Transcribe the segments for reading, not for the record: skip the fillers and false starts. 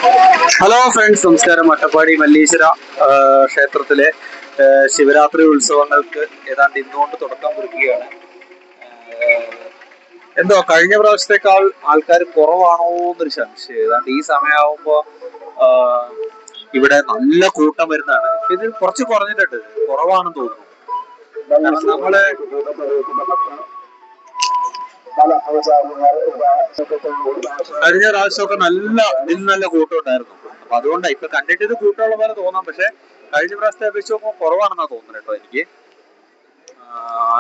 Hello friends, നമസ്കാരം. അട്ടപ്പാടി മല്ലീശ്വര ക്ഷേത്രത്തിലെ ശിവരാത്രി ഉത്സവങ്ങൾക്ക് ഏതാണ്ട് ഇന്നുകൊണ്ട് തുടക്കം കുറിക്കുകയാണ്. എന്തോ കഴിഞ്ഞ പ്രാവശ്യത്തെക്കാൾ ആൾക്കാർ കുറവാണോ എന്നൊരു സംശയം. ഏതാണ്ട് ഈ സമയമാകുമ്പോ ഇവിടെ നല്ല കൂട്ടം വരുന്നതാണ്. ഇത് കുറച്ച് കുറഞ്ഞിട്ടുണ്ട്, കുറവാണെന്ന് തോന്നുന്നു. കാരണം നമ്മള് കഴിഞ്ഞ പ്രാവശ്യമൊക്കെ നല്ല കൂട്ടം ഉണ്ടായിരുന്നു. അപ്പൊ അതുകൊണ്ടാണ് ഇപ്പൊ കണ്ടിട്ട് ഇത് കൂട്ടമുള്ള പോലെ തോന്നാം. പക്ഷെ കഴിഞ്ഞ പ്രാവശ്യത്തെ അപേക്ഷിച്ച് നോക്കുമ്പോൾ കുറവാണെന്നാ തോന്നുന്നത് കേട്ടോ എനിക്ക്.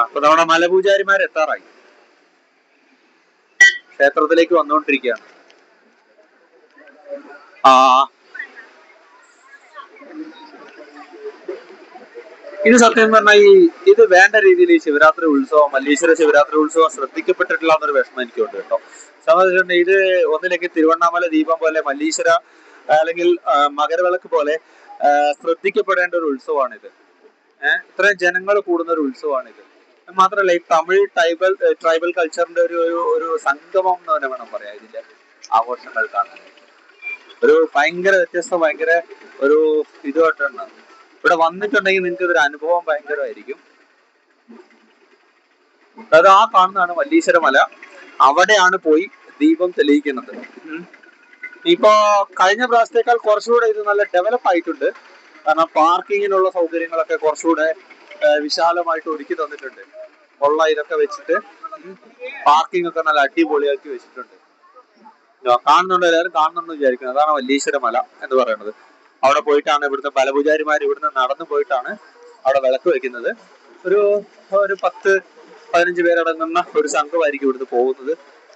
ഇപ്പൊ നമ്മുടെ മലപൂജാരിമാർ എത്താറായി, ക്ഷേത്രത്തിലേക്ക് വന്നുകൊണ്ടിരിക്കുകയാണ്. ഇത് സത്യം പറഞ്ഞാൽ ഇത് വേണ്ട രീതിയിൽ ഈ ശിവരാത്രി ഉത്സവം, മല്ലീശ്വര ശിവരാത്രി ഉത്സവം ശ്രദ്ധിക്കപ്പെട്ടിട്ടില്ല എന്നൊരു വിഷമം എനിക്കുണ്ട് കേട്ടോ. സംബന്ധിച്ചിട്ടുണ്ടെങ്കിൽ ഇത് ഒന്നിലേക്ക് തിരുവണ്ണാമല ദീപം പോലെ മല്ലീശ്വര അല്ലെങ്കിൽ മകരവിളക്ക് പോലെ ശ്രദ്ധിക്കപ്പെടേണ്ട ഒരു ഉത്സവമാണിത്. ഇത്രയും ജനങ്ങൾ കൂടുന്ന ഒരു ഉത്സവമാണിത്. മാത്രമല്ല ഈ തമിഴ് ട്രൈബൽ കൾച്ചറിന്റെ ഒരു സംഗമം എന്ന് തന്നെ വേണം പറയാം ഇതിന്റെ ആഘോഷങ്ങൾ കാണാൻ. ഒരു ഭയങ്കര വ്യത്യസ്തം, ഭയങ്കര ഒരു ഇതുമായിട്ടാണ് ഇവിടെ വന്നിട്ടുണ്ടെങ്കിൽ നിങ്ങൾക്ക് ഇതൊരു അനുഭവം ഭയങ്കരമായിരിക്കും. അതായത് ആ കാണുന്നതാണ് മല്ലീശ്വര മല. അവിടെയാണ് പോയി ദീപം തെളിയിക്കുന്നത്. ഇപ്പോ കഴിഞ്ഞ പ്രാവശ്യത്തേക്കാൾ കുറച്ചുകൂടെ ഇത് നല്ല ഡെവലപ്പ് ആയിട്ടുണ്ട്. കാരണം പാർക്കിങ്ങിനുള്ള സൗകര്യങ്ങളൊക്കെ കുറച്ചുകൂടെ വിശാലമായിട്ട് ഒരുക്കി തന്നിട്ടുണ്ട്. ഉള്ള ഇതൊക്കെ വെച്ചിട്ട് പാർക്കിംഗ് ഒക്കെ നല്ല അടിപൊളിയാക്കി വെച്ചിട്ടുണ്ട്. കാണുന്നുണ്ട്, എല്ലാവരും കാണുന്നുണ്ട് വിചാരിക്കുന്നത്. അതാണ് മല്ലീശ്വര മല എന്ന് പറയുന്നത്. അവിടെ പോയിട്ടാണ് ഇവിടുത്തെ ബലപൂജാരിമാർ ഇവിടുന്ന് നടന്നു പോയിട്ടാണ് അവിടെ വിളക്ക് വെക്കുന്നത്. ഒരു 10-15 പേരടങ്ങുന്ന ഒരു സംഘമായിരിക്കും ഇവിടുന്ന് പോകുന്നത്.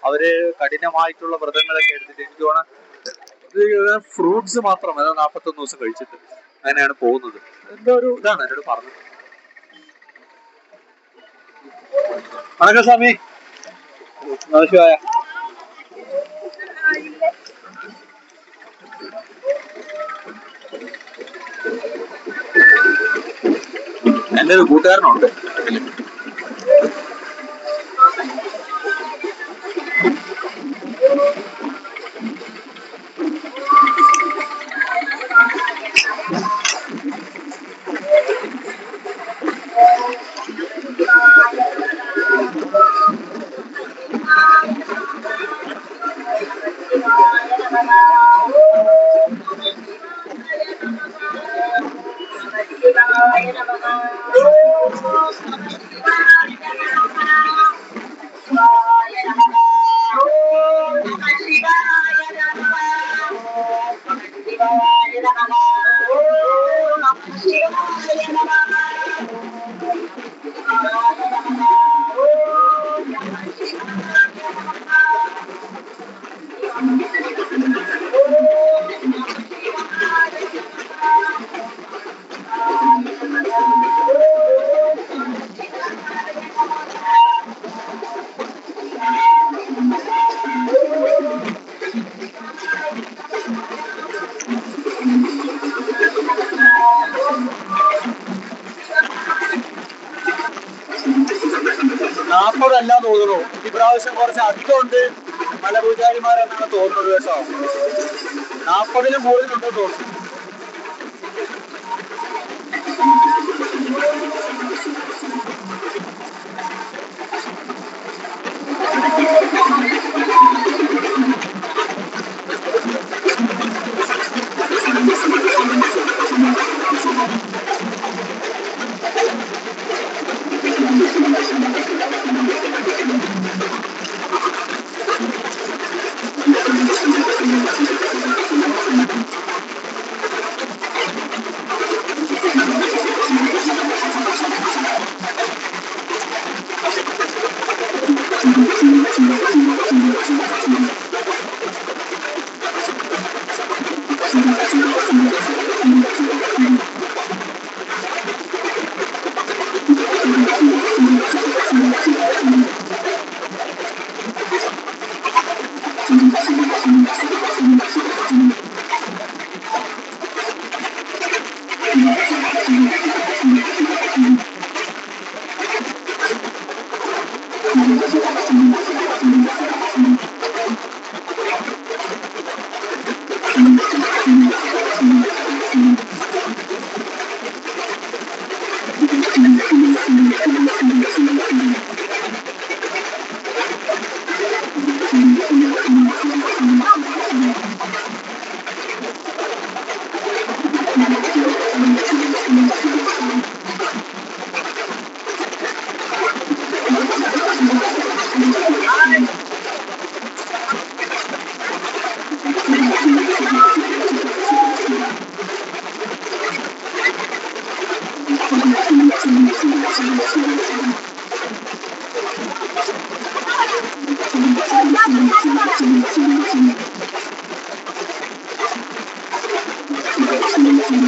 അവര് കഠിനമായിട്ടുള്ള വ്രതങ്ങളൊക്കെ എടുത്തിട്ട്, എനിക്ക് തോന്നുന്നത് ഫ്രൂട്ട്സ് മാത്രം 41 ദിവസം കഴിച്ചിട്ട് അങ്ങനെയാണ് പോകുന്നത്. എന്തോ ഒരു ഇതാണ് എന്നോട് പറഞ്ഞത്. വണക്കം സ്വാമി, നമസ്കാര. എൻ്റെ ഒരു കൂട്ടുകാരനുണ്ട്. നാൽപ്പതല്ല തോന്നുന്നു, ഇപ്രാവശ്യം കുറച്ച് അധികമുണ്ട് മലപൂജാരിമാരെന്നാണ് തോന്നുന്നത് കേട്ടോ. 40-ലും കൂടുതലുണ്ടെന്ന് തോന്നുന്നു. ഫസ്റ്റ്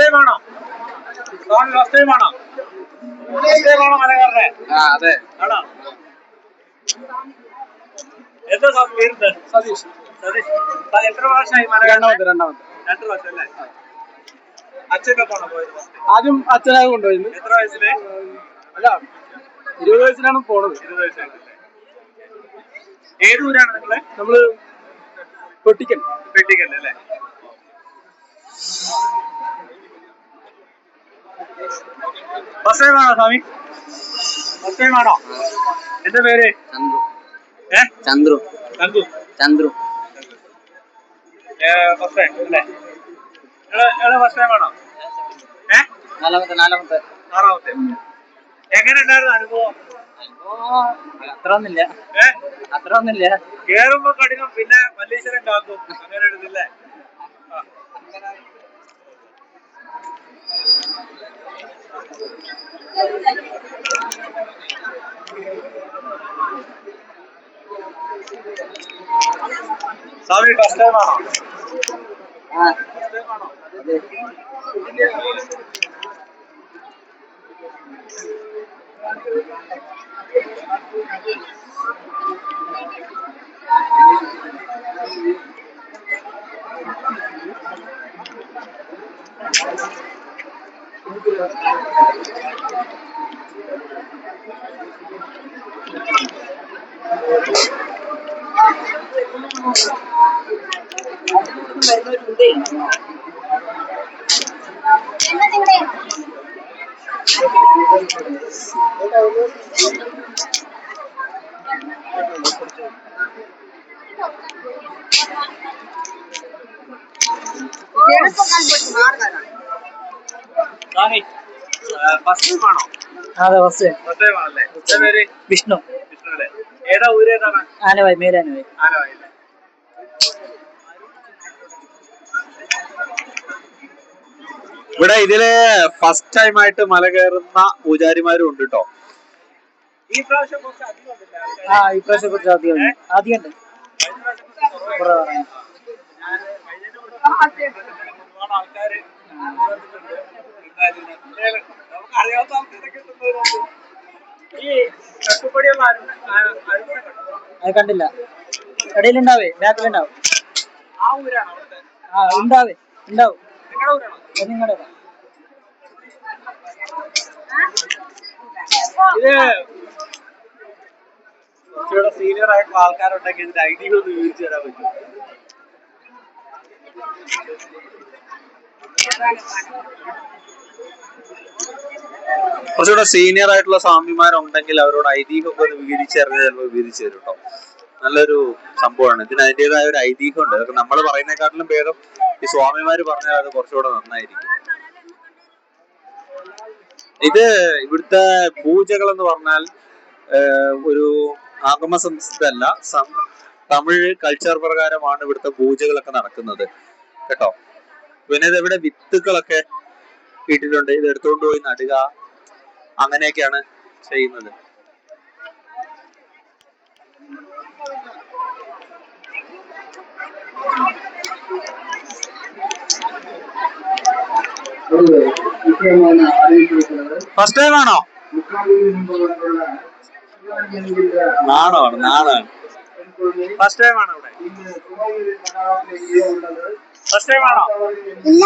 ടൈം ആണോ? ഫസ്റ്റ് ടൈം ആണോ? ഫസ്റ്റ് ടൈം ആണോ മല കയറുന്നത്? അതെ. ആണോ? എന്താ പേരുണ്ട്? സതീഷ്. സതീഷ്. എത്ര പ്രാവശ്യമായി മല? രണ്ടാമത്തെ. 2 പ്രാവശ്യം അല്ലേ? അച്ഛൻ്റെ ഒപ്പമാണോ പോയത്? ആദ്യം അച്ഛനായി കൊണ്ടുപോയത്. എത്ര വയസ്സില്? അല്ല 20 വയസ്സിലാണ് പോണത്. 20 വയസ്സായിട്ടല്ലേ? ഏത് ഊരാണ് നിങ്ങള്? നമ്മള് വെട്ടിക്കൽ. വെട്ടിക്കൽ അല്ലേ? ഫസ്റ്റ് ടൈം ആണോ സ്വാമി? ഫസ്റ്റ് ടൈം ആണോ? എന്താ പേര്? ചന്ദ്രു. ചന്ദ്രു. ചന്ദ്രു. ഫസ്റ്റ് ടൈം അല്ലേ? ഫസ്റ്റ് ടൈം ആണോ? നാലാമത്തെ. എങ്ങനെ ഉണ്ടായിരുന്നു അനുഭവം? അത്ര ഒന്നുമില്ല. കേറുമ്പോ കഠിനം, പിന്നെ മല്ലീശ്വരം കാക്കും, അങ്ങനെ എഴുതില്ലേ? സ്വാമി ഫസ്റ്റ് ടൈം ആണോ? ഫസ്റ്റ് ടൈം ആണോ? അതെ ഫസ്റ്റ് ടൈം ആണല്ലേ? പേര് വിഷ്ണു. വിഷ്ണു അല്ലേ? ഏതാ ഊര്? ഏതാണ്? ആനവായി, മേലാനവായി. ആനവായി. ഇവിടെ ഇതില് ഫസ്റ്റ് ടൈം ആയിട്ട് മല കയറുന്ന പൂജാരിമാരും ഉണ്ട് കേട്ടോ. ഈ പ്രാവശ്യം കുറച്ച് അധികം ഉണ്ടല്ലേ? ഈ പ്രാവശ്യം കുറച്ച് അധികം ഉണ്ട്. ഒരുപാട് ആൾക്കാര് നമുക്ക് അറിയാത്ത ആൾക്കാരൊക്കെ ഈ കട്ടുപടിയൊന്നും അത് കണ്ടില്ല. ഇടയിലുണ്ടാവേ, ബാക്കിലുണ്ടാവും. ആ ഊരാണ് അവിടുത്തെ? ഉണ്ടാവും. നിങ്ങളുടെ ഊരാണോ? നിങ്ങളുടെ ഇത് കുറച്ചുകൂടെ സീനിയർ ആയിട്ടുള്ള ആൾക്കാരുണ്ടെങ്കിൽ ഇതിന്റെ ഐഡിയ ഒന്ന് വിവരിച്ചു തരാൻ പറ്റും? കുറച്ചുകൂടെ സീനിയർ ആയിട്ടുള്ള സ്വാമിമാരുണ്ടെങ്കിൽ അവരോട് ഐതിഹ്യമൊക്കെ ഒന്ന് വിവരിച്ചു തരുന്നത് ചിലപ്പോൾ വിവരിച്ചു തരും കേട്ടോ. നല്ലൊരു സംഭവമാണ്. ഇതിന് അതിൻ്റെതായ ഒരു ഐതിഹ്യം ഉണ്ട്. അതൊക്കെ നമ്മൾ പറയുന്നതിനെക്കാട്ടിലും ഭേദം ഈ സ്വാമിമാര് പറഞ്ഞാൽ അത് കുറച്ചുകൂടെ നന്നായിരിക്കും. ഇത് ഇവിടുത്തെ പൂജകൾ എന്ന് പറഞ്ഞാൽ ഒരു ആഗമ സംസ്ഥല്ല, തമിഴ് കൾച്ചർ പ്രകാരമാണ് ഇവിടുത്തെ പൂജകളൊക്കെ നടക്കുന്നത് കേട്ടോ. പിന്നെ ഇതെവിടെ വിത്തുകളൊക്കെ ഇട്ടിട്ടുണ്ട്, ഇത് എടുത്തുകൊണ്ട് പോയി നടുക, അങ്ങനെയൊക്കെയാണ് ചെയ്യുന്നത്. ഫസ്റ്റ് ടൈം ആണോ? നാണമാണ് നാണാണ്. ഫസ്റ്റ് ടൈം ആണോ ഇവിടെ? ഫസ്റ്റ് ടൈം ആണോ? ഇല്ല,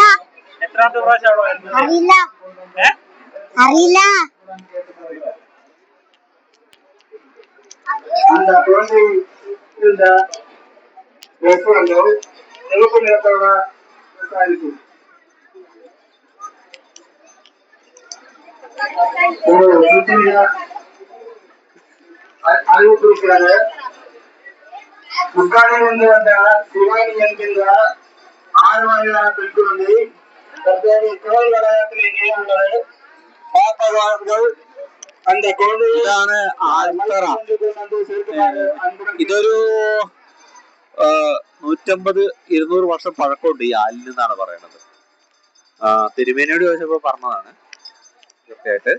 എത്രാമത്തെ പ്രാവശ്യം അവിടെ വരുന്നത്? അറിയില്ല, ഏഹ് അറിയില്ല. ಮುಖಾಂತರ ಶಿವಾನಿ ಎಂಬ 6 ಮಹಿಳಾ பெண்களுடைய தற்போது கோயில் வளாகத்திலேயே உள்ளது. പാപ്പകൾ அந்த കോഴിയെ ഇതാണ് ആൽത്തറ. ഇതൊരു 150-200 വർഷം പഴക്കമുണ്ട് ഈ ആലിൽ നിന്നാണ് പറയുന്നത്. തിരുമേനിയോട് ചോദിച്ചപ്പോ പറഞ്ഞതാണ് കൃത്യമായിട്ട്.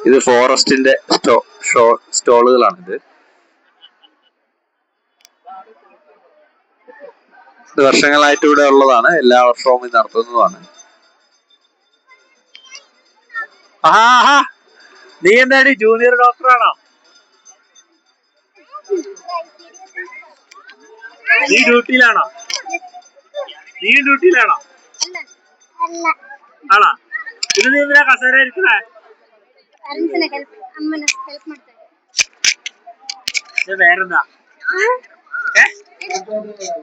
ഇത് ഫോറസ്റ്റിന്റെ സ്റ്റോളുകളാണിത്. ഇത് വർഷങ്ങളായിട്ട് ഇവിടെ ഉള്ളതാണ്, എല്ലാ വർഷവും ഇത് നടത്തുന്നതാണ്. ആഹാ, നീ എന്താടി ജൂനിയർ ഡോക്ടറാണോ? നീ ഡ്യൂട്ടിയിലാണോ? നീ ഡ്യൂട്ടിയിലാണോ? ആണോ? ഇത് നീ എന്തിനാ കസേര ഇരിക്കണേ? ഇത് പേരെന്താ?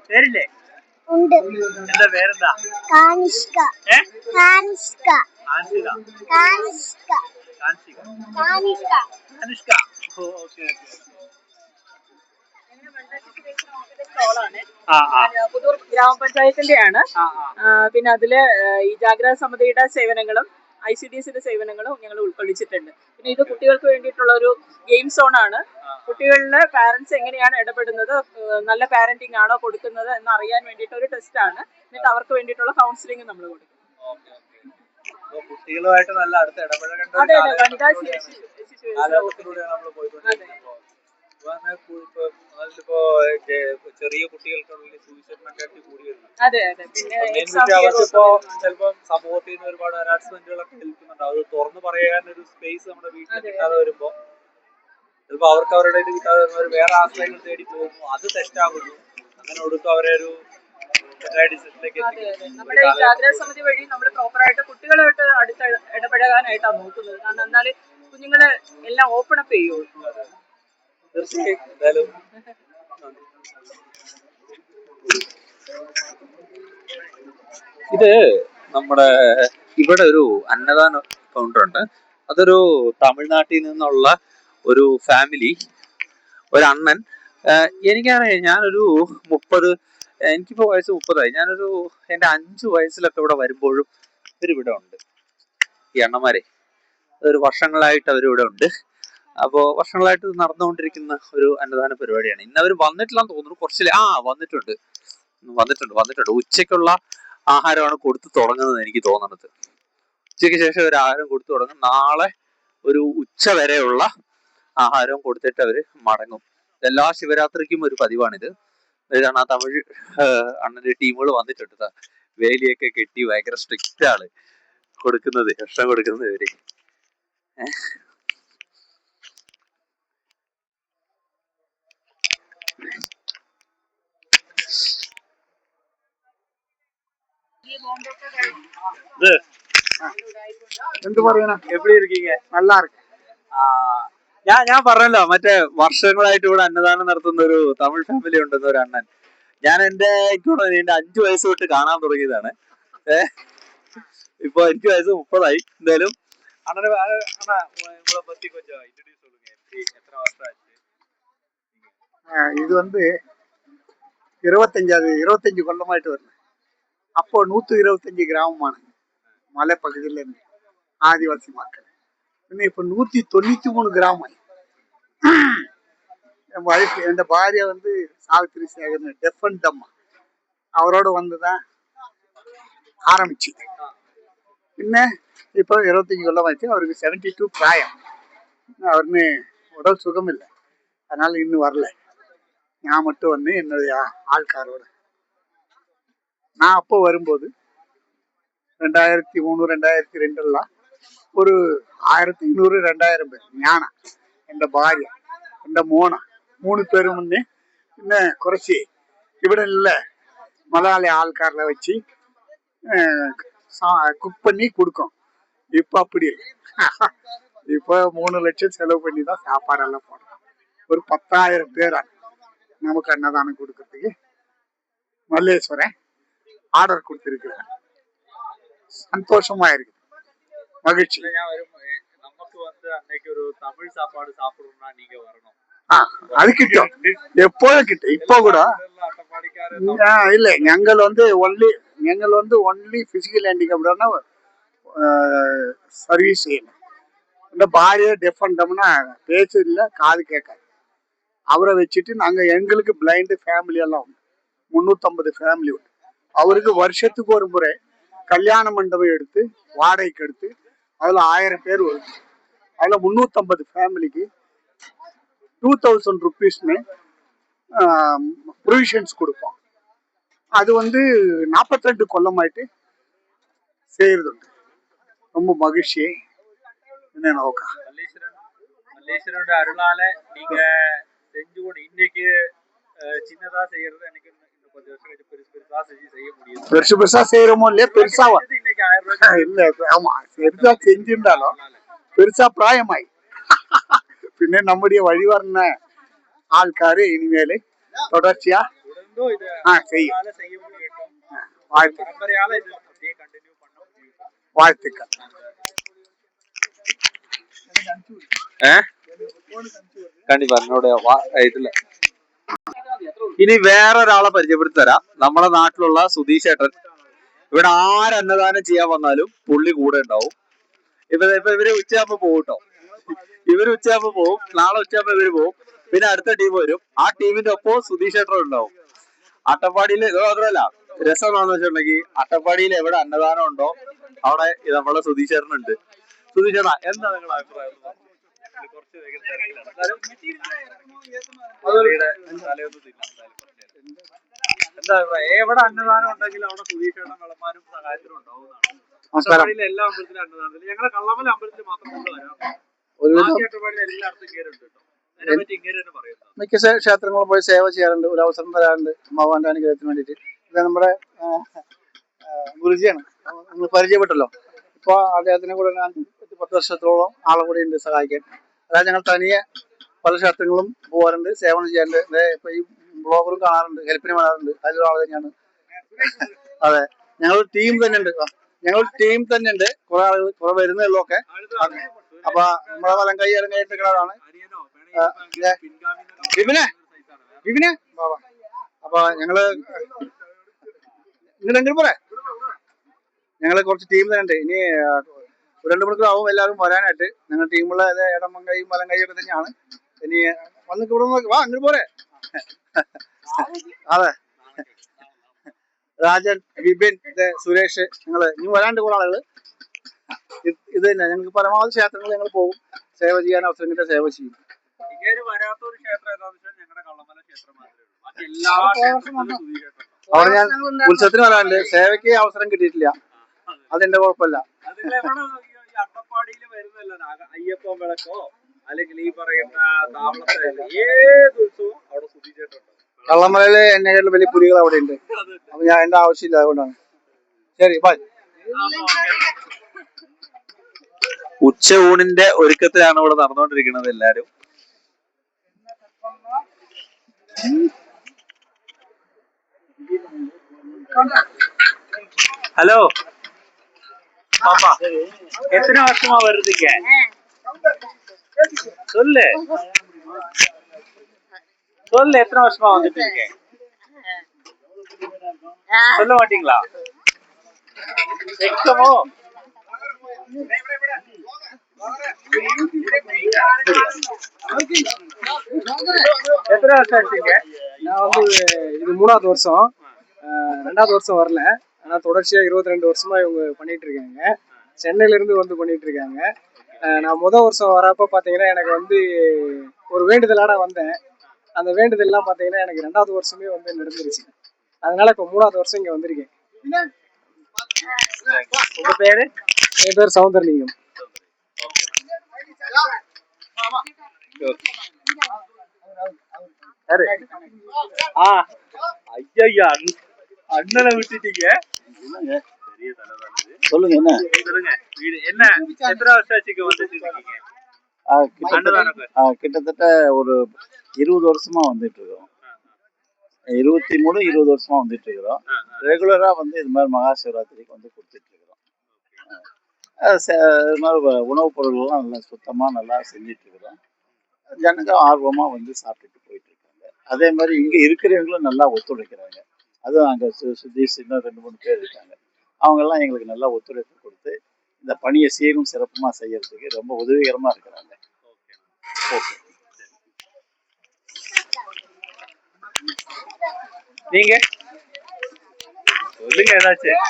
പേരില്ലേ? എന്താ പേരെന്താ? കാനിഷ്ക, കാനിഷ്ക, കാനിഷ്ക, കാനിഷ്ക. അനുഷ്ക. പുതൂർ ഗ്രാമപഞ്ചായത്തിന്റെയാണ്. പിന്നെ അതില് ഈ ജാഗ്രതാ സമിതിയുടെ സേവനങ്ങളും ICDSന്റെ സേവനങ്ങളും ഞങ്ങൾ ഉൾക്കൊള്ളിച്ചിട്ടുണ്ട്. പിന്നെ ഇത് കുട്ടികൾക്ക് വേണ്ടിയിട്ടുള്ള ഒരു ഗെയിം സോൺ ആണ്. കുട്ടികളിലെ പാരന്റ്സ് എങ്ങനെയാണ് ഇടപെടുന്നത്, നല്ല പാരന്റിങ് ആണോ കൊടുക്കുന്നത് എന്ന് അറിയാൻ വേണ്ടിയിട്ട് ഒരു ടെസ്റ്റ് ആണ്. എന്നിട്ട് അവർക്ക് വേണ്ടിയിട്ടുള്ള കൗൺസിലിംഗ് നമ്മൾ കൊടുക്കും. കുട്ടികളുമായിട്ട് നല്ല അടുത്ത് ഇടപഴകേണ്ട അതെ അതെ, വനിതാ ശിശു ചെറിയ കുട്ടികൾക്കുള്ളിൽ സൂയിസൈഡിനൊക്കെ കൂടി വരുന്നു. അതെ അതെ. പിന്നെ അവർക്കിപ്പോ ചിലപ്പോൾ സമൂഹത്തിൽ നിന്ന് ഒരുപാട് ഹരാസ്മെന്റുകളൊക്കെ ഏൽക്കുന്നുണ്ട്. അത് തുറന്നു പറയാനൊരു സ്പേസ് നമ്മുടെ വീട്ടിൽ കിട്ടാതെ വരുമ്പോ ചിലപ്പോ അവർക്ക് അവരുടെ ഇത് കിട്ടാതെ വരുന്നവർ വേറെ ആശ്രയങ്ങൾ തേടി പോകുന്നു. അത് തെറ്റാകുന്നു. അങ്ങനെ ഒടുക്കം അവരെ ഒരു നമ്മുടെ ഈ ജാഗ്രതാ സമിതി വഴി നമ്മൾ പ്രോപ്പറായിട്ട് കുട്ടികളായിട്ട് അടുത്ത് ഇടപഴകാനായിട്ടാണ് നോക്കുന്നത്. കാരണം എന്നാല് കുഞ്ഞുങ്ങള് എല്ലാം ഓപ്പൺ അപ്പ് ചെയ്യുള്ളൂ. തീർച്ചയായും. എന്തായാലും ഇത് നമ്മുടെ ഇവിടെ ഒരു അന്നദാന കൗണ്ടർ ഉണ്ട്. അതൊരു തമിഴ്നാട്ടിൽ നിന്നുള്ള ഒരു ഫാമിലി, ഒരു അണ്ണൻ. എനിക്കറിയാം, ഞാനൊരു 30, എനിക്കിപ്പോ വയസ്സ് 30ആയി. ഞാനൊരു എന്റെ 5 വയസ്സിലൊക്കെ ഇവിടെ വരുമ്പോഴും ഇവരിവിടെ ഉണ്ട്. ഈ അണ്ണന്മാരെ ഒരു വർഷങ്ങളായിട്ട് അവരിവിടെ ഉണ്ട്. അപ്പോ വർഷങ്ങളായിട്ട് നടന്നുകൊണ്ടിരിക്കുന്ന ഒരു അന്നദാന പരിപാടിയാണ്. ഇന്ന് അവർ വന്നിട്ടില്ലാന്ന് തോന്നുന്നു. വന്നിട്ടുണ്ട്. ഉച്ചയ്ക്കുള്ള ആഹാരമാണ് കൊടുത്തു തുടങ്ങുന്നത് എനിക്ക് തോന്നുന്നത്. ഉച്ചയ്ക്ക് ശേഷം ഒരു ആഹാരം കൊടുത്തു തുടങ്ങും. നാളെ ഒരു ഉച്ച വരെയുള്ള ആഹാരവും കൊടുത്തിട്ട് അവര് മടങ്ങും. എല്ലാ ശിവരാത്രിക്കും ഒരു പതിവാണിത്. ഇതാണ് ആ തമിഴ് അണ്ണന്റെ ടീമുകൾ വന്നിട്ടുണ്ട്. വേലിയൊക്കെ കെട്ടി ഭയങ്കര സ്ട്രിക്റ്റ് ആണ് കൊടുക്കുന്നത്, ഭക്ഷണം കൊടുക്കുന്നത് ഇവര്. എന്ത് പറയണ? എപ്പടി ഇരിക്കീங்க? நல்லா இருக்கு. ഞാൻ പറഞ്ഞല്ലോ, മറ്റേ വർഷങ്ങളായിട്ട് ഇവിടെ അന്നദാനം നടത്തുന്ന ഒരു തമിഴ് ഫാമിലി ഉണ്ടെന്ന ഒരു അണ്ണൻ. ഞാൻ എന്റെ 5 വയസ്സ് തൊട്ട് കാണാൻ തുടങ്ങിയതാണ്. ഇപ്പൊ എനിക്ക് വയസ്സ് 30ആയി. എന്തായാലും അണ്ണനെ പറ്റി கொஞ்சம் இன்ட்ரோ듀ce சொல்லுங்க. எத்தனை வருஷம் ஆச்சு? இது 25 കൊല്ലമായിട്ട് വരുന്നത്. അപ്പോൾ 125 ഗ്രാമമാണ് മലപ്പகுதியில் இருந்து ആദിവാസി മക്കൾ. പിന്നെ ഇപ്പൊ 193 ഗ്രാമമായി. എന്റെ ഭാര്യ சாவித்திரி சேகர் டெஃபன் அம்மா, அவரோட வந்துதான் ஆரம்பிச்சு. പിന്നെ ഇപ്പൊ 25 കൊല്ലമായിട്ട് അവർക്ക് 72 പ്രായം. அவருன்னு உடல் சுகம் இல்லை, அதனால இன்னும் வரல. நான் மட்டும் வந்து என்னுடைய ஆள்காரோட. நான் அப்போ வரும்போது 2003 2002 ஒரு 1500 2000 பேர். ஞானா, എൻ്റെ ഭാര്യ, എൻ്റെ മോന, 3 പേരും മുന്നേ പിന്നെ കുറച്ച് ഇവിടെ ഉള്ള മലയാളി ആൾക്കാരെ വെച്ച് குக் பண்ணி கொடுக்கும். இப்போ அப்படி இல்லை. இப்போ 3 லட்சம் செலவு பண்ணி தான் சாப்பாடெல்லாம் போடுறோம். ஒரு 10,000 பேரா நமக்கு அன்னதானம் கொடுக்கறதுக்கு மல்லேஸ்வரன் ஆர்டர் கொடுத்துருக்குறேன். சந்தோஷமா இருக்கு, மகிழ்ச்சி. நமக்கு வந்து அன்னைக்கு ஒரு தமிழ் சாப்பாடு சாப்பிடணும்னா நீங்க வரணும். அது கிட்டும், எப்போதும் கிட்டும். இப்போ கூட இல்ல, ഞങ്ങൾ only physical handicapடான சர்வீஸ் செய்யணும். இந்த பாரிய டெஃபண்டம்னா பேச்சு இல்லை, காது கேட்காது. அவரை வச்சுட்டு நாங்க எங்களுக்கு பிளைண்ட் ஃபேமிலி எல்லாம் உண்டு, 350 ஃபேமிலி உண்டு. அவருக்கு வருஷத்துக்கு ஒரு முறை கல்யாண மண்டபம் எடுத்து வாடகைக்கு எடுத்து அதுல 1000 பேர் வரும். அதுல 350 ஃபேமிலிக்கு 2000 ருபீஸ்னு ப்ரொவிஷன்ஸ் கொடுப்போம். அது வந்து 42 கொல்லமாயிட்டு செய்யறது ரொம்ப மகிழ்ச்சி. என்ன நோக்கா மல்லேஸ்வரனோட அருளால நீங்க செஞ்சு கூட இன்னைக்கு சின்னதா செய்யறது எனக்கு இன்னும் கொஞ்சம் வருஷம் கழிச்சு பெருசா செய்ய முடியும். பெருசா செய்யறோமோ இல்லையா, பெருசா இன்னைக்கு 1000 ரூபாய் இல்ல. ஆமா, பெருசா செஞ்சிருந்தாலும் பெருசா பிராயமாயி പിന്നെ നമ്മുടെ വഴിവരണ ആൾക്കാര് ഇനിമേല് തുടർച്ചയാ ചെയ്യും. வாழ்த்துக்கள். കണ്ടിപ്പാ എന്നോട് ഇതില്ല. ഇനി വേറൊരാളെ പരിചയപ്പെടുത്തി തരാം. നമ്മുടെ നാട്ടിലുള്ള സുധീഷ് ഏട്ടൻ. ഇവിടെ ആര് അന്നദാനം ചെയ്യാൻ വന്നാലും പുള്ളി കൂടെ ഉണ്ടാവും. ഇപ്പൊ ഇവര് ഉച്ചയാകുമ്പോ പോകും കേട്ടോ. ഇവര് ഉച്ചയാകുമ്പോ പോകും, നാളെ ഉച്ചയാകുമ്പോ ഇവര് പോകും, പിന്നെ അടുത്ത ടീം വരും. ആ ടീമിന്റെ ഒപ്പം സുധീഷ് ഏട്ടൻ ഉണ്ടാവും. അട്ടപ്പാടിയിൽ മാത്രമല്ല, രസം എന്താണെന്ന് വെച്ചിട്ടുണ്ടെങ്കിൽ അട്ടപ്പാടിയിൽ എവിടെ അന്നദാനം ഉണ്ടോ അവിടെ നമ്മളെ സുധീഷ് ഏട്ടനുണ്ട്. സുധീഷ് ഏട്ടാ, എന്താ നിങ്ങളുടെ അഭിപ്രായം? എന്താ അഭിപ്രായം? എവിടെ അന്നദാനം ഉണ്ടെങ്കിൽ അവിടെ സുധീഷ് ഏട്ടൻ വിളമാരും സഹായത്തിനും ഉണ്ടാവുന്നതാണ്. അട്ടപ്പാടിയിലെ എല്ലാ അമ്പലത്തിലും അന്നദാനത്തിൽ ഞങ്ങളുടെ കള്ളമല അമ്പലത്തിൽ മാത്രം വരാറുണ്ട്. അട്ടപ്പാടിയിൽ എല്ലായിടത്തും കയറുണ്ട് കേട്ടോ. അതിനെപ്പറ്റി ഇങ്ങനെ തന്നെ പറയുന്നത്. മിക്ക ക്ഷേത്രങ്ങളും പോയി സേവ ചെയ്യാറുണ്ട്, ഒരു അവസരം തരാറുണ്ട് അമ്മാവാന്റെ അനുഗ്രഹത്തിന് വേണ്ടിയിട്ട്. ഇത് നമ്മുടെ ഗുരുജിയാണ്, നമ്മൾ പരിചയപ്പെട്ടല്ലോ. ഇപ്പൊ അദ്ദേഹത്തിനെ കൂടെ ഞാൻ 10 വർഷത്തോളം ആളെ കൂടെ ഉണ്ട് സഹായിക്കാൻ. അതായത് ഞങ്ങൾ തനിയെ പല ക്ഷേത്രങ്ങളും പോകാറുണ്ട്, സേവനം ചെയ്യാറുണ്ട്. ഇപ്പൊ ഈ ബ്ലോഗറും കാണാറുണ്ട്, ഹെൽപ്പിന് വരാറുണ്ട്. അതിലൊരാൾ തന്നെയാണ്. അതെ, ഞങ്ങൾ ടീം തന്നെ ഉണ്ട്. കുറെ ആളുകൾ കുറെ വരുന്നുള്ളൂ ഒക്കെ. അപ്പൊ നമ്മളെ വലം കൈ ഇറങ്ങിയിട്ടാണ് വിപിനെ ബാബാ. അപ്പൊ ഞങ്ങള് ഇങ്ങോട്ടെങ്കിലും പോരെ, ഞങ്ങള് കുറച്ച് ടീം തന്നെ ഉണ്ട്. ഇനി 2 മണിക്കൂറാവും എല്ലാവരും വരാനായിട്ട്. ഞങ്ങൾ ടീമുള്ള ഇടം കൈയും വലം കൈയും ഒക്കെ തന്നെയാണ്. ഇനി വന്നിട്ട് ഇവിടെ നോക്കി വാ, അങ്ങോട്ട് പോരെ. അതെ, രാജൻ, വിപിൻ, സുരേഷ്, ഞങ്ങള് ഇനി വരാണ്ട് കുറെ ആളുകള്. ഇത് തന്നെ, ഞങ്ങൾക്ക് പരമാവധി ക്ഷേത്രങ്ങൾ ഞങ്ങൾ പോകും, സേവ ചെയ്യാൻ അവസരം കിട്ടിയ സേവ ചെയ്യും. അവിടെ ഞാൻ ഉത്സവത്തിന് വരാറുണ്ട്, സേവയ്ക്ക് അവസരം കിട്ടിയിട്ടില്ല. അതെന്റെ കുഴപ്പമില്ല. അട്ടപ്പാടിയിൽ വരുന്നല്ലോ അയ്യപ്പൻ വിളക്കോ അല്ലെങ്കിൽ ഈ പറയുന്ന താവളത്തിലല്ല, ഏത് ഉത്സവവും അവിടെ സുധീഷേട്ടുണ്ട്. കള്ളമലയില് എന്നെക്കാളും വലിയ പുലികൾ അവിടെ ഉണ്ട്. അപ്പൊ ഞാൻ എന്റെ ആവശ്യമില്ല, അതുകൊണ്ടാണ്. ശരി, ബൈ. ഉച്ച ഊണിന്റെ ഒരുക്കത്തിലാണ് ഇവിടെ നടന്നുകൊണ്ടിരിക്കുന്നത് എല്ലാരും. ഹലോ பாப்பா, எத்தனை வருஷமா வருதுங்க? சொல்லு, எத்தனை வருஷமா வந்துட்டு இருக்கேன்? சொல்ல மாட்டீங்களா? எக்ஸமோ எத்தனை வருஷம் ஆச்சுங்க? நான் வந்து இது 3வது வருஷம். 2வது வருஷம் வரல. ஆனா தொடர்ச்சியா 22 வருஷமா இவங்க பண்ணிட்டு இருக்காங்க. சென்னையில இருந்து வந்து பண்ணிட்டு இருக்காங்க. நான் வருஷம் வரப்போ பார்த்தீங்கன்னா எனக்கு வந்து ஒரு வேண்டுதலாட வந்தேன். அந்த வேண்டுதல்லாம் பார்த்தீங்கன்னா எனக்கு 2வது வருஷமே வந்து நடந்துருச்சு. அதனால இப்போ 3வது வருஷம் இங்கே வந்திருக்கேன். உங்க பேரு? என் பேர் சௌந்தரலிங்கம். ஐயா அண்ணனை விட்டுட்டீங்க. சொல்லுங்க என்ன சொல்லுங்க. வீடு என்ன எத்தனை வருஷம் ஆச்சு இங்க வந்துட்டு இருக்கீங்க? கிட்டத்தட்ட ஒரு 20 வருஷமா வந்துட்டு இருக்கோம். 20 வருஷமா வந்துட்டு இருக்கிறோம். ரெகுலரா வந்து இது மாதிரி மகா சிவராத்திரிக்கு வந்து கொடுத்துட்டு இருக்கிறோம். இது மாதிரி உணவுப் பொருள்கள்லாம் நல்லா சுத்தமா நல்லா செஞ்சுட்டு இருக்கிறோம். ஜனங்க ஆர்வமா வந்து சாப்பிட்டுட்டு போயிட்டு இருக்காங்க. அதே மாதிரி இங்க இருக்கிறவங்களும் நல்லா ஒத்துழைக்கிறாங்க. அதுவும் அங்க சுதீஷ் இன்னும் 2-3 பேர் இருக்காங்க. அவங்க எல்லாம் எங்களுக்கு நல்லா ஒத்துழைப்பு கொடுத்து இந்த பணியை சீரும் சிறப்புமா செய்யறதுக்கு ரொம்ப உதவிகரமா இருக்கிறாங்க. ஓகே. நீங்க சொல்லுங்க ஏதாச்சும்.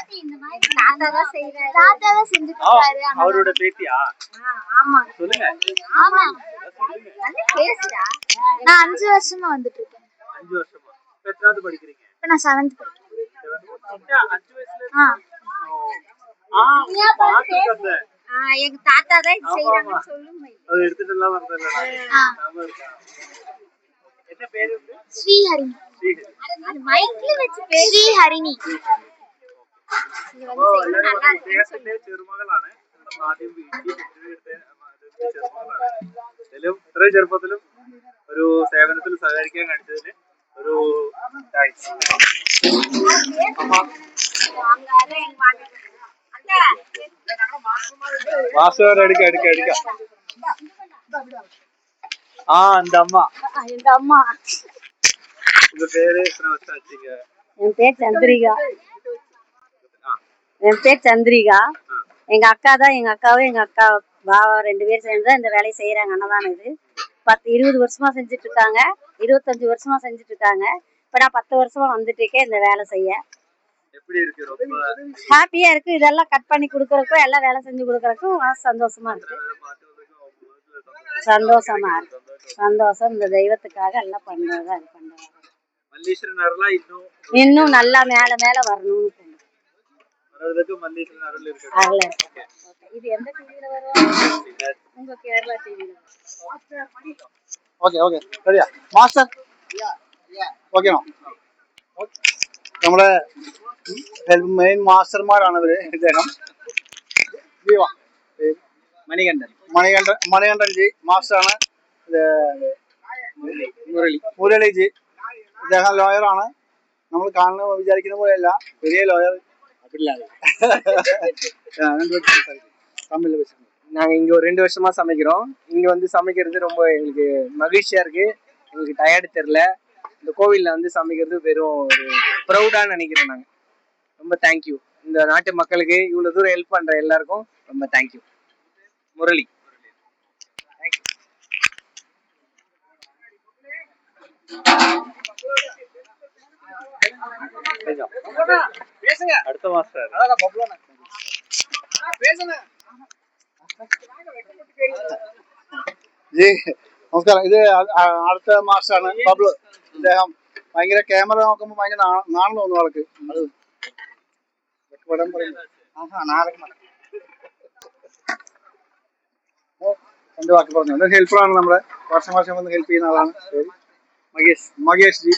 அவரோட பேத்தியா? சொல்லுங்க. நான் 5 வருஷமா வந்துட்டு இருக்கேன். 5 வருஷமா. எத்தனாவது படிக்கிறீங்க? இப்ப நான் 7th படிக்கிறேன். 5 வயசுல எங்க தாத்தா தான் இது செய்யறாங்கன்னு சொல்லுங்க. அது எடுத்துட்டு எல்லாம் வந்தல. என்ன பேரு? ஸ்ரீஹரிணி. அது மைக்ல வெச்சு பேரு ஸ்ரீஹரிணி. இது வந்து செய்யணும் நல்லா இருக்குன்னு சொல்லி ചെറുമകളാണ്. നമ്മൾ ആദ്യം വീട്ടിൽ ഇത്രയും ചെറുപ്പത്തിലും ഒരു സേവനത്തിൽ സഹകരിക്കാൻ കാണിച്ചതിന് ഒരു താങ്ക്സ്. മാസ്റ്റർ എടുക്ക. அந்த அம்மா. எங்க அம்மா. உங்க பேரு எத்தனை வருஷம் ஆச்சுங்க? என் பேர் சந்திரிகா. எங்க அக்கா தான், எங்க அக்காவும் எங்க அக்கா பாவா 2 பேரும் சேர்ந்து இந்த வேலையை செய்யறாங்க. அன்னதானம் இது 20 வருஷமா செஞ்சுட்டு இருக்காங்க. 25 வருஷமா செஞ்சுட்டு இருக்காங்க. இப்ப நான் 10 வருஷமா வந்துட்டு இருக்கேன் இந்த வேலை செய்ய. எப்படி இருக்கு? ரொம்ப ஹாப்பியா இருக்கு. இதெல்லாம் கட் பண்ணி கொடுக்கறதுக்கும் எல்லாம் வேலை செஞ்சு கொடுக்கறதுக்கும் சந்தோஷமா இருக்கு. சந்தோஷம். இந்த தெய்வத்துக்காக எல்லாம் பண்றதா இது பண்றாங்க. மல்லீஸ்வரன் அருளா இன்னும் நல்லா மேல மேல வரணும்னு வர்றதுக்கு மல்லீஸ்வரன் அருள் இருக்கு. இது எந்த டிவில வரும்? உங்க கேரளா டிவில. ഓക്കെ റെഡിയാ മാസ്റ്റർ? ഓക്കെയാണോ? നമ്മുടെ മെയിൻ മാസ്റ്റർമാരാണ് ഇവര്. ഇദ്ദേഹം മണികണ്ഠൻ ജി മാസ്റ്ററാണ്. മുരളി ജി ഇദ്ദേഹം ലോയറാണ്. നമ്മൾ കാണുന്ന വിചാരിക്കുന്ന പോലെയല്ല, பெரிய ലോയർ. தமிழ்ல பேசுங்க. நாங்கள் இங்கே ஒரு 2 வருஷமா சமைக்கிறோம். இங்கே வந்து சமைக்கிறது ரொம்ப எங்களுக்கு மகிழ்ச்சியா இருக்கு. எங்களுக்கு டயர்டு தெரில. இந்த கோவிலில் வந்து சமைக்கிறது வெறும் ஒரு ப்ரௌடாக நினைக்கிறோம். நாங்கள் ரொம்ப தேங்க்யூ. இந்த நாட்டு மக்களுக்கு இவ்வளோ தூரம் ஹெல்ப் பண்ணுற எல்லாருக்கும் ரொம்ப தேங்க்யூ. முரளி. பேசுங்க. அடுத்த மாஸ்டர் ജി നമസ്കാരം. ഇത് അടുത്ത മാസ്റ്ററാണ് ബബ്ലു. അദ്ദേഹം ഭയങ്കര ക്യാമറ നോക്കുമ്പോൾ ഭയങ്കര നാണം തോന്നുന്നു ആൾക്ക്. അത് രണ്ട് വാക്ക് പറഞ്ഞു. ഹെൽപ്പറാണ്. നമ്മുടെ വർഷം വന്ന് ഹെൽപ്പ് ചെയ്യുന്ന ആളാണ്. മകേഷ് ജി.